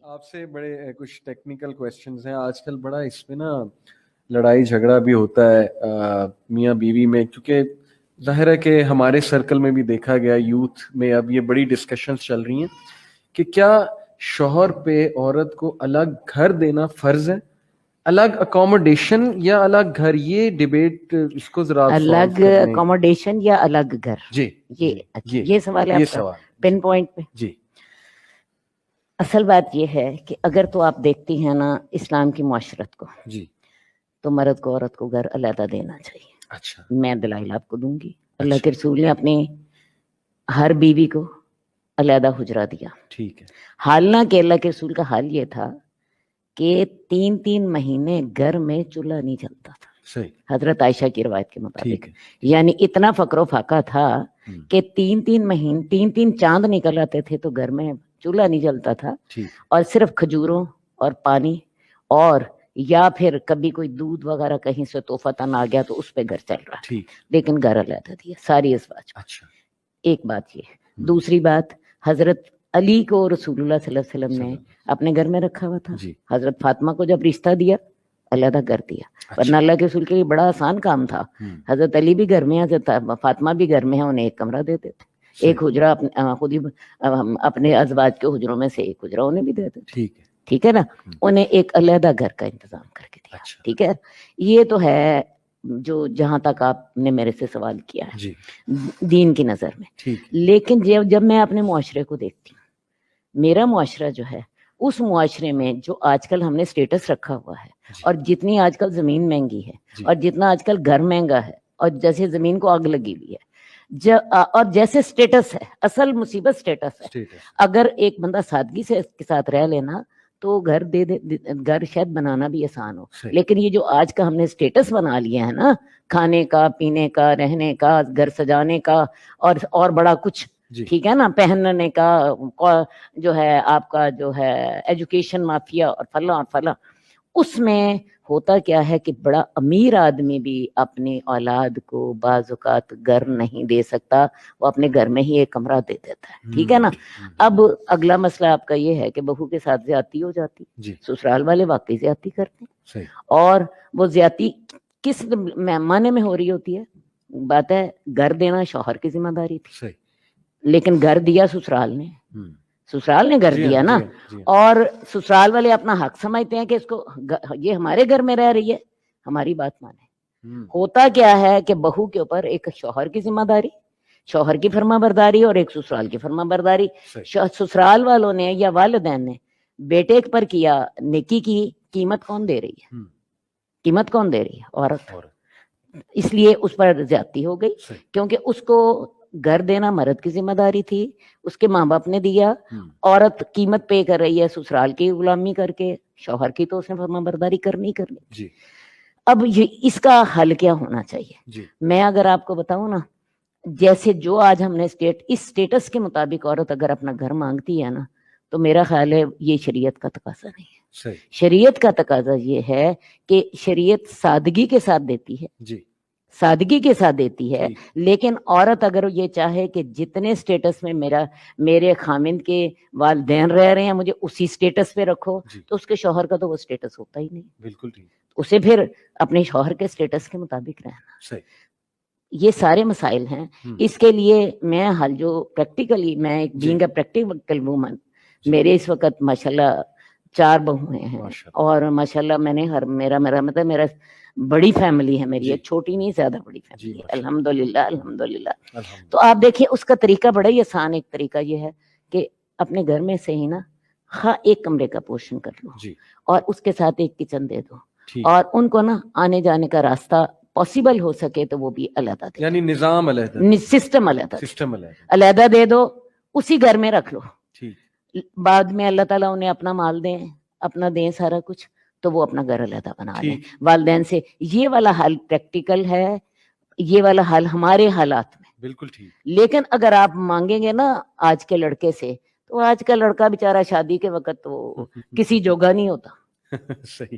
آپ سے بڑے کچھ ٹیکنیکل کویسچنز ہیں. آج کل بڑا اس میں نا لڑائی جھگڑا بھی ہوتا ہے میاں بیوی میں, کیونکہ ظاہر ہے کہ ہمارے سرکل میں بھی دیکھا گیا, یوتھ میں اب یہ بڑی ڈسکشنز چل رہی ہیں کہ کیا شوہر پہ عورت کو الگ گھر دینا فرض ہے, الگ اکوموڈیشن یا الگ گھر. یہ ڈیبیٹ اس کو ذرا الگ اکوموڈیشن یا الگ گھر. جی یہ سوال ہے آپ کا پن پوائنٹ پہ. جی اصل بات یہ ہے کہ اگر تو آپ دیکھتی ہیں نا اسلام کی معاشرت کو, جی تو مرد کو عورت کو گھر علیحدہ دینا چاہیے. اچھا, میں دلائل آپ کو دوں گی. اللہ کے رسول نے اپنی ہر بیوی کو علیحدہ حجرہ دیا. ٹھیک ہے. حالانکہ اللہ کے رسول کا حال یہ تھا کہ 3 مہینے گھر میں چولہا نہیں جلتا تھا. صحیح. حضرت عائشہ کی روایت کے مطابق. ٹھیک ہے. یعنی اتنا فقر و فاقہ تھا کہ 3 مہینے 3 چاند نکل آتے تھے تو گھر میں چولہا نہیں جلتا تھا. اور صرف کھجوروں اور پانی, اور یا پھر کبھی کوئی دودھ وغیرہ کہیں سے تحفتاً آ گیا تو اس پہ گھر چل رہا. لیکن گھر علیحدہ دیا ساری ازواج. اچھا, ایک بات یہ. دوسری بات, حضرت علی کو رسول اللہ صلی اللہ علیہ وسلم نے اپنے گھر میں رکھا ہوا تھا. حضرت فاطمہ کو جب رشتہ دیا علیحدہ کر دیا. ورنہ اللہ کے رسول کے لیے بڑا آسان کام تھا. حضرت علی بھی گھر میں, حضرت فاطمہ بھی گھر میں ہے, انہیں ایک کمرہ دیتے تھے. ایک حجرہ خود ہی اپنے ازواج کے حجروں میں سے ایک حجرہ انہیں بھی دیتے تھے. ٹھیک ہے نا. انہیں ایک علیحدہ گھر کا انتظام کر کے دیا. ٹھیک ہے. یہ تو ہے جو جہاں تک آپ نے میرے سے سوال کیا ہے دین کی نظر میں. لیکن جب میں اپنے معاشرے کو دیکھتی ہوں, میرا معاشرہ جو ہے اس معاشرے میں جو آج کل ہم نے سٹیٹس رکھا ہوا ہے, اور جتنی آج کل زمین مہنگی ہے, اور جتنا آج کل گھر مہنگا ہے, اور جیسے زمین کو آگ لگی ہوئی ہے, اور جیسے سٹیٹس ہے, اصل مصیبت سٹیٹس ہے. اگر ایک بندہ سادگی سے کے ساتھ رہ لینا تو گھر گھر شاید بنانا بھی آسان ہو. لیکن یہ جو آج کا ہم نے سٹیٹس بنا لیا ہے نا, کھانے کا, پینے کا, رہنے کا, گھر سجانے کا, اور بڑا کچھ, ٹھیک ہے نا, پہننے کا, جو ہے آپ کا جو ہے ایجوکیشن مافیا اور فلاں اور فلاں. اس میں ہوتا کیا ہے کہ بڑا امیر آدمی بھی اپنی اولاد کو بعض اوقات گھر نہیں دے سکتا, وہ اپنے گھر میں ہی ایک کمرہ دے دیتا ہے. ٹھیک ہے نا. اب اگلا مسئلہ آپ کا یہ ہے کہ بہو کے ساتھ زیادتی ہو جاتی. سسرال والے واقعی زیادتی کرتے ہیں, اور وہ زیادتی کس معنی میں ہو رہی ہوتی ہے. بات ہے گھر دینا شوہر کی ذمہ داری تھی, لیکن گھر دیا سسرال نے. سسرال نے گھر دیا نا, اور سسرال والے اپنا حق سمجھتے ہیں کہ اس کو یہ ہمارے گھر میں رہ رہی ہے, ہماری بات مانے. ہوتا کیا ہے کہ بہو کے اوپر ایک شوہر کی ذمہ داری, شوہر کی فرما برداری, اور ایک سسرال کی فرما برداری. سسرال والوں نے یا والدین نے بیٹے پر کیا نیکی کی قیمت کون دے رہی ہے؟ قیمت کون دے رہی ہے؟ عورت. اس لیے اس پر زیادتی ہو گئی, کیونکہ اس کو گھر دینا مرد کی ذمہ داری تھی, اس کے ماں باپ نے دیا. عورت قیمت پے کر رہی ہے سسرال کی غلامی کر کے, شوہر کی تو اس نے فرما برداری کرنی کرنی. اب اس کا حل کیا ہونا چاہیے؟ میں اگر آپ کو بتاؤں نا, جیسے جو آج ہم نے اس سٹیٹس کے مطابق عورت اگر اپنا گھر مانگتی ہے نا, تو میرا خیال ہے یہ شریعت کا تقاضا نہیں ہے. شریعت کا تقاضا یہ ہے کہ شریعت سادگی کے ساتھ دیتی ہے, سادگی کے ساتھ دیتی ہے. لیکن عورت اگر یہ چاہے کہ جتنے سٹیٹس میں میرے خامند کے والدین رہ رہے ہیں مجھے اسی سٹیٹس پہ رکھو, تو اس کے شوہر کا تو وہ سٹیٹس ہوتا ہی نہیں. بالکل ٹھیک. اسے پھر اپنے شوہر کے سٹیٹس کے مطابق رہنا. یہ سارے مسائل ہیں. اس کے لیے میں حل جو پریکٹیکلی, میں بینگ اے پریکٹیکل وومن, میرے اس وقت ماشاءاللہ 4 بہویں ہیں, اور ماشاءاللہ میں نے میرا مطلب بڑی فیملی ہے میری, ایک چھوٹی نہیں زیادہ بڑی فیملی ہے الحمدللہ الحمدللہ. تو آپ دیکھیے اس کا طریقہ بڑا ہی آسان. ایک طریقہ یہ ہے کہ اپنے گھر میں سے ہی نا ایک کمرے کا پورشن کر لو, اور اس کے ساتھ ایک کچن دے دو, اور ان کو نا آنے جانے کا راستہ پاسبل ہو سکے تو وہ بھی علیحدہ دے, یعنی نظام علیحدہ, سسٹم علیحدہ دے دو, اسی گھر میں رکھ لو. بعد میں اللہ تعالیٰ انہیں اپنا مال دیں, اپنا دیں سارا کچھ, تو وہ اپنا گھر علیحدہ بنا لیں والدین سے. یہ والا حل پریکٹیکل ہے, یہ والا حل ہمارے حالات میں بالکل ٹھیک. لیکن اگر آپ مانگیں گے نا آج کے لڑکے سے, تو آج کا لڑکا بیچارہ شادی کے وقت وہ کسی جوگا نہیں ہوتا. صحیح,